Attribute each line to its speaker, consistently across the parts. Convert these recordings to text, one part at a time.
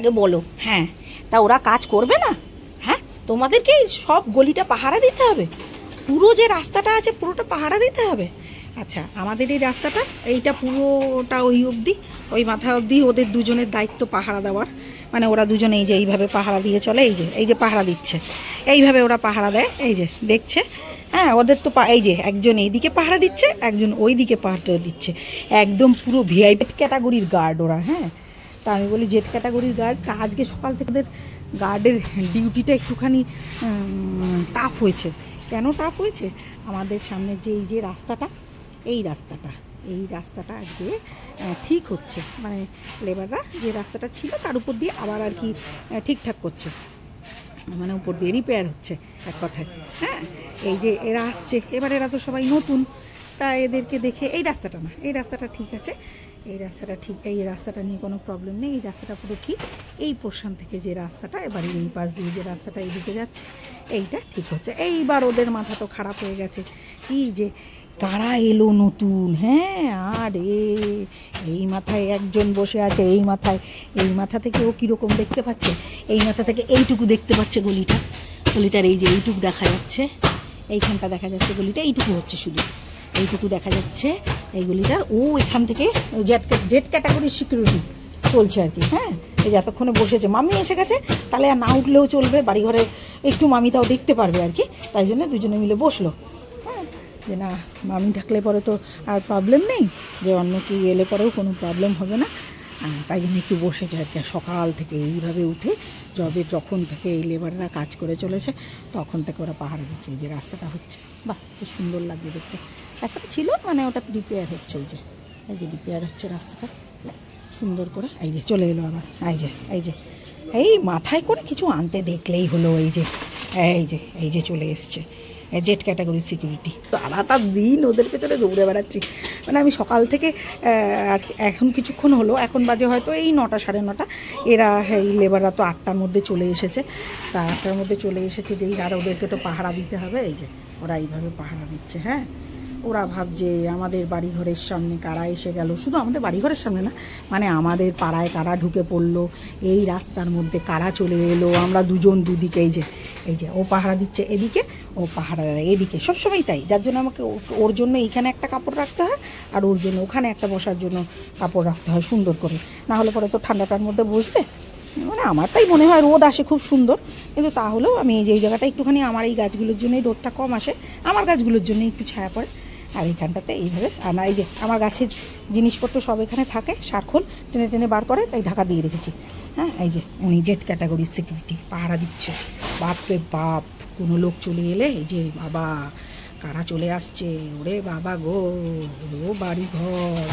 Speaker 1: আগে বলো। হ্যাঁ, তা ওরা কাজ করবে না? হ্যাঁ, তোমাদেরকে সব গলিটা পাহারা দিতে হবে, পুরো যে রাস্তাটা আছে পুরোটা পাহারা দিতে হবে। আচ্ছা, আমাদের এই রাস্তাটা এইটা পুরোটা ওই অবধি, ওই মাথা অবধি ওদের দুজনের দায়িত্ব পাহারা দেওয়ার। মানে ওরা দুজনে এই যে এইভাবে পাহারা দিয়ে চলে, এই যে পাহারা দিচ্ছে, এইভাবে ওরা পাহারা দেয়, এই যে দেখছে। হ্যাঁ, ওদের তো এই যে একজন এইদিকে পাহারা দিচ্ছে, একজন ওই দিকে পাহারা দিচ্ছে, একদম পুরো ভিআইপি ক্যাটাগরির গার্ড ওরা। হ্যাঁ, তা আমি বলি জেড ক্যাটাগরির গার্ড, তা আজকে সকাল থেকে ওদের গার্ডের ডিউটিটা একটুখানি টাফ হয়েছে। কেন টাফ হয়েছে? আমাদের সামনে যে এই যে রাস্তাটা, এই রাস্তাটা আজকে ঠিক হচ্ছে, মানে লেবাররা যে রাস্তাটা ছিল তার উপর দিয়ে আবার আর কি ঠিকঠাক করছে, মানে উপর দিয়ে রিপেয়ার হচ্ছে এক কথায়। হ্যাঁ, এই যে এরা আসছে, এবার এরা তো সবাই নতুন, তা এদেরকে দেখে এই রাস্তাটা না, এই রাস্তাটা ঠিক আছে, এই রাস্তাটা ঠিক, এই রাস্তাটা নিয়ে কোনো প্রবলেম নেই, এই রাস্তাটা পুরো ঠিক। এই পোর্শন থেকে যে রাস্তাটা, এবার এই পাশ দিয়ে যে রাস্তাটা এইদিকে যাচ্ছে, এইটা ঠিক হচ্ছে। এইবার ওদের মাথা তো খারাপ হয়ে গেছে, কি যে কারা এলো নতুন। হ্যাঁ, আরে এই মাথায় একজন বসে আছে, এই মাথা থেকে ও কীরকম দেখতে পাচ্ছে, এই মাথা থেকে এইটুকু দেখতে পাচ্ছে গলিটার এই যে এইটুকু দেখা যাচ্ছে, এইখানটা দেখা যাচ্ছে, গলিটা এইটুকু হচ্ছে, শুধু এইটুকু দেখা যাচ্ছে এই গলিটার। ও এখান থেকে জেড ক্যাটাগরির সিকিউরিটি চলছে আর কি। হ্যাঁ, এই যে এতক্ষণে বসেছে, মামি এসে গেছে, তাহলে আর না উঠলেও চলবে, বাড়িঘরে একটু মামিটাও দেখতে পারবে আর কি, তাই জন্য দুজনে মিলে বসলো। হ্যাঁ, যে না, মামি থাকলে পরে তো আর প্রবলেম নেই, যে অন্য কি এলে পরেও কোনো প্রবলেম হবে না, তাই জন্য একটু বসেছে আর কি। সকাল থেকে এইভাবে উঠে যখন থেকে এই লেবাররা কাজ করে চলেছে তখন থেকে ওরা পাহারা দিচ্ছে। এই যে রাস্তাটা হচ্ছে, বাহ, খুব সুন্দর লাগবে দেখতে। রাস্তাটা ছিল, মানে ওটা রিপেয়ার হচ্ছে, এই যে রিপেয়ার হচ্ছে রাস্তাটা সুন্দর করে। এই যে চলে এলো আবার, এই মাথায় করে কিছু আনতে দেখলেই হলো, এই যে চলে এসছে জেড ক্যাটাগরির সিকিউরিটি। সারাটা দিন ওদের পেছনে দৌড়ে বেড়াচ্ছি, মানে আমি সকাল থেকে আর এখন কিছুক্ষণ হলো, এখন বাজে হয়তো এই 9টা সাড়ে 9টা। এরা এই লেবাররা তো 8টার মধ্যে চলে এসেছে, তা 8টার মধ্যে চলে এসেছে যেই, আর ওদেরকে তো পাহারা দিতে হবে। এই যে ওরা এইভাবে পাহারা দিচ্ছে। হ্যাঁ, ওরা ভাবছে আমাদের বাড়িঘরের সামনে কারা এসে গেল, শুধু আমাদের বাড়িঘরের সামনে না, মানে আমাদের পাড়ায় কারা ঢুকে পড়লো, এই রাস্তার মধ্যে কারা চলে এলো। আমরা দুজন দুদিকে, এই যে ও পাহারা দিচ্ছে এদিকে, ও পাহারা দেয় এদিকে, সবসময় তাই। যার জন্য আমাকে ওর জন্য এইখানে একটা কাপড় রাখতে হয়, আর ওর জন্য ওখানে একটা বসার জন্য কাপড় রাখতে হয় সুন্দর করে, না হলে পরে তো ঠান্ডাটার মধ্যে বসবে। মানে আমার তাই মনে হয়, রোদ আসে খুব সুন্দর, কিন্তু তাহলেও আমি এই যে এই জায়গাটা একটুখানি, আমার এই গাছগুলোর জন্যই রোদটা কম আসে, আমার গাছগুলোর জন্য একটু ছায়া পড়ে। আর এইখানটাতে এইভাবে, আর না, এই যে আমার গাছের জিনিসপত্র সব এখানে থাকে, সারখোল টেনে টেনে বার করে, তাই ঢাকা দিয়ে রেখেছি। হ্যাঁ, এই যে উনি জেড ক্যাটাগরির সিকিউরিটি পাহারা দিচ্ছে। বাপরে বাপ, কোনো লোক চলে এলে, এই যে বাবা কারা চলে আসছে, ওরে বাবা গো, ও বাড়িঘর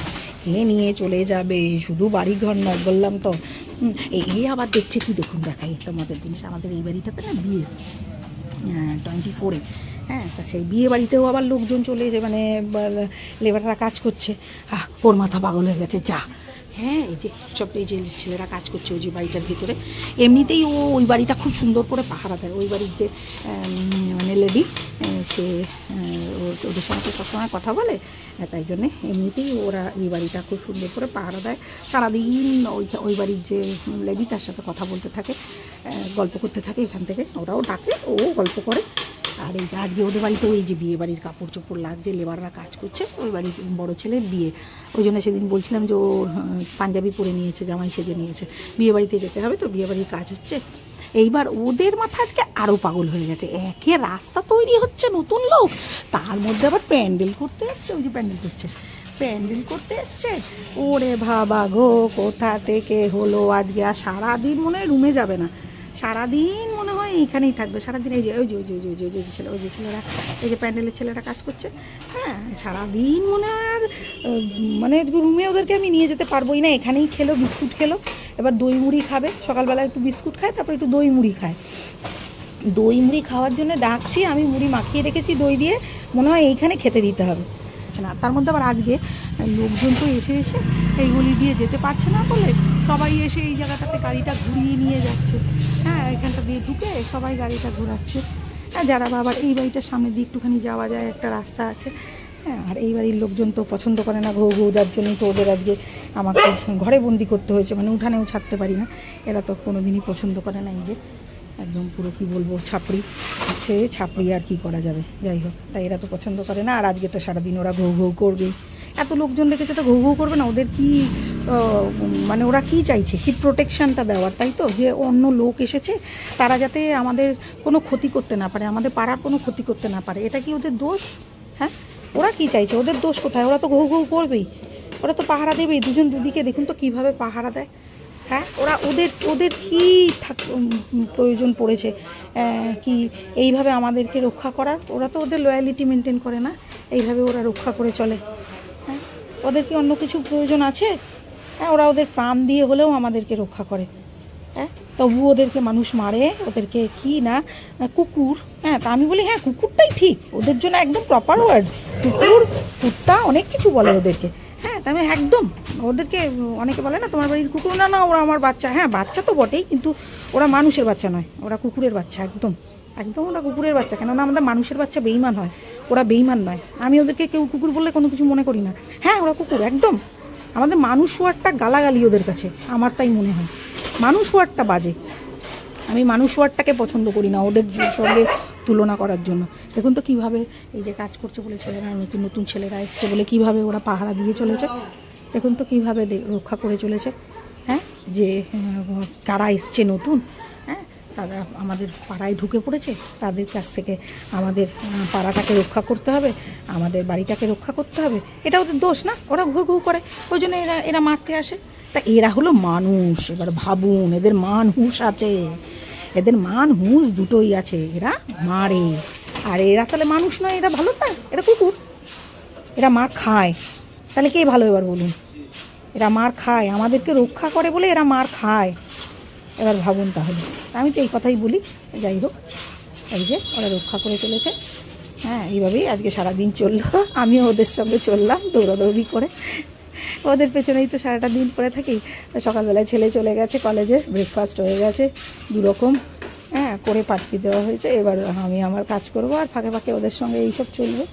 Speaker 1: কে নিয়ে চলে যাবে, শুধু বাড়িঘর নয় বললাম তো। এই আবার দেখছে কি, দেখুন দেখাই তোমাদের জিনিস, আমাদের এই বাড়িটাতে না বিয়ে 24-এ। হ্যাঁ, তা সেই বিয়ে বাড়িতেও আবার লোকজন চলে এসে, মানে লেবাররা কাজ করছে। ওর মাথা পাগল হয়ে গেছে, যা। হ্যাঁ, এই যে সব এই যে ছেলেরা কাজ করছে ওই যে বাড়িটার ভিতরে, এমনিতেই ওই বাড়িটা খুব সুন্দর করে পাহারা দেয়। ওই বাড়ির যে মানে লেডি, সে ওদের সঙ্গে সবসময় কথা বলে, তাই জন্যে এমনিতেই ওরা এই বাড়িটা খুব সুন্দর করে পাহারা দেয়। সারাদিন ওই বাড়ির যে লেডি তার সাথে কথা বলতে থাকে, গল্প করতে থাকে, এখান থেকে ওরাও ডাকে, ও গল্প করে। আর এই যে আজকে ওদের বাড়িতেও এই যে বিয়ে বাড়ির কাপড় চোপড় লাগছে, লেবাররা কাজ করছে, ওই বাড়ির বড়ো ছেলের বিয়ে, ওই জন্য সেদিন বলছিলাম যে ও পাঞ্জাবি পরে নিয়েছে, জামাই সেজে নিয়েছে, বিয়ে বাড়িতে যেতে হবে তো, বিয়ে বাড়ির কাজ হচ্ছে। এইবার ওদের মাথা আজকে আরও পাগল হয়ে গেছে, একে রাস্তা তৈরি হচ্ছে, নতুন লোক, তার মধ্যে আবার প্যান্ডেল করতে এসছে, ওই যে প্যান্ডেল করতে এসছে। ওরে বাবা গো, কোথা থেকে হলো আজকে, আর সারাদিন মনে হয় রুমে যাবে না, সারাদিন মনে হয় এইখানেই থাকবে সারাদিন। এই যে ওই যে ছেলেরা, এই যে প্যান্ডেলের ছেলেরা কাজ করছে। হ্যাঁ, সারাদিন মনে হয় আর মানে রুমে ওদেরকে আমি নিয়ে যেতে পারবোই না, এখানেই খেলো, বিস্কুট খেলো, এবার দই মুড়ি খাবে, সকালবেলা একটু বিস্কুট খায়, তারপর একটু দই মুড়ি খায়। দই মুড়ি খাওয়ার জন্য ডাকছি, আমি মুড়ি মাখিয়ে রেখেছি দই দিয়ে, মনে হয় এইখানে খেতে দিতে হবে না। তার মধ্যে আবার আজকে লোকজন তো এসে এইগুলি দিয়ে যেতে পারছে না বলে সবাই এসে এই জায়গাটাতে গাড়িটা ঘুরিয়ে নিয়ে যাচ্ছে। হ্যাঁ, এখানটা দিয়ে ঢুকে সবাই গাড়িটা ঘোরাচ্ছে। হ্যাঁ, যারা আবার এই বাড়িটার সামনে দিয়ে একটুখানি যাওয়া যায়, একটা রাস্তা আছে, হ্যাঁ, আর এই বাড়ির লোকজন তো পছন্দ করে না ঘৌ ঘৌ, যার জন্যই তো ওদের আজকে আমাকে ঘরে বন্দি করতে হয়েছে, মানে উঠানেও ছাড়তে পারি না। এরা তো কোনো দিনই পছন্দ করে না। এই যে একদম পুরো কী বলবো ছাপড়ি, সে ছাপড়ি আর কি করা যাবে, যাই হোক, তাই এরা তো পছন্দ করে না। আর আজকে তো সারাদিন ওরা ঘৌ ঘৌ করবেই। এত লোকজন রেখেছে তো ঘৌ ঘৌ করবে না? ওদের কি মানে ওরা কি চাইছে? কি প্রোটেকশানটা দেওয়ার, তাই তো? যে অন্য লোক এসেছে তারা যাতে আমাদের কোনো ক্ষতি করতে না পারে, আমাদের পাড়ার কোনো ক্ষতি করতে না পারে, এটা কি ওদের দোষ? হ্যাঁ, ওরা কি চাইছে? ওদের দোষ কোথায়? ওরা তো ঘৌ ঘৌ করবেই, ওরা তো পাহারা দেবেই। দুজন দুদিকে দেখুন তো কীভাবে পাহারা দেয়। হ্যাঁ, ওরা ওদের কী প্রয়োজন পড়েছে কি এইভাবে আমাদেরকে রক্ষা করার? ওরা তো ওদের লয়ালিটি মেনটেন করে না, এইভাবে ওরা রক্ষা করে চলে। হ্যাঁ, ওদের কি অন্য কিছু প্রয়োজন আছে? হ্যাঁ, ওরা ওদের প্রাণ দিয়ে হলেও আমাদেরকে রক্ষা করে। হ্যাঁ, তবু ওদেরকে মানুষ মারে, ওদেরকে কি না কুকুর। হ্যাঁ, তা আমি বলি হ্যাঁ কুকুরটাই ঠিক, ওদের জন্য একদম প্রপার ওয়ার্ড কুকুর, কুত্তা, অনেক কিছু বলে ওদেরকে। হ্যাঁ, তা আমি একদম ওদেরকে, অনেকে বলে না তোমার বাড়ির কুকুর, না না ওরা আমার বাচ্চা। হ্যাঁ, বাচ্চা তো বটেই, কিন্তু ওরা মানুষের বাচ্চা নয়, ওরা কুকুরের বাচ্চা, একদম একদম ওরা কুকুরের বাচ্চা। কেননা আমাদের মানুষের বাচ্চা বেইমান হয়, ওরা বেইমান নয়। আমি ওদেরকে কেউ কুকুর বললে কোনো কিছু মনে করি না। হ্যাঁ, ওরা কুকুর একদম। আমাদের মানুষ ওয়ার্ডটা গালাগালি ওদের কাছে, আমার তাই মনে হয়। মানুষ ওয়ার্ডটা বাজে, আমি মানুষ ওয়ার্ডটাকে পছন্দ করি না ওদের সঙ্গে তুলনা করার জন্য। দেখুন তো কীভাবে এই যে কাজ করছে বলে ছেলেরা, নতুন নতুন ছেলেরা এসছে বলে কীভাবে ওরা পাহারা দিয়ে চলেছে। দেখুন তো কীভাবে রক্ষা করে চলেছে। হ্যাঁ, যে কারা এসছে নতুন, হ্যাঁ তারা আমাদের পাড়ায় ঢুকে পড়েছে, তাদের কাছ থেকে আমাদের পাড়াটাকে রক্ষা করতে হবে, আমাদের বাড়িটাকে রক্ষা করতে হবে। এটা ওদের দোষ না, ওরা ঘু ঘু করে, ওই জন্য এরা মারতে আসে। তা এরা হলো মানুষ। এবার ভাবুন, এদের মান হুঁশ আছে, এদের মান হুঁশ দুটোই আছে, এরা মারে। আর এরা তাহলে মানুষ নয়, এরা ভালো না, এরা কুকুর, এরা মার খায়। তাহলে কে ভালো এবার বলুন? এরা মার খায়, আমাদেরকে রক্ষা করে বলে এরা মার খায়। এবার ভাবুন তাহলে। আমি তো এই কথাই বলি। যাই হোক, এই যে ওরা রক্ষা করে চলেছে। হ্যাঁ, এইভাবেই আজকে সারাদিন চললো, আমিও ওদের সঙ্গে চললাম দৌড়াদৌড়ি করে, ওদের পেছনেই তো সারাটা দিন পরে থাকি। সকালবেলায় ছেলে চলে গেছে কলেজে, ব্রেকফাস্ট হয়ে গেছে দুরকম, হ্যাঁ করে পাঠিয়ে দেওয়া হয়েছে। এবার আমি আমার কাজ করবো, আর ফাঁকে ফাঁকে ওদের সঙ্গে এইসব চলবে।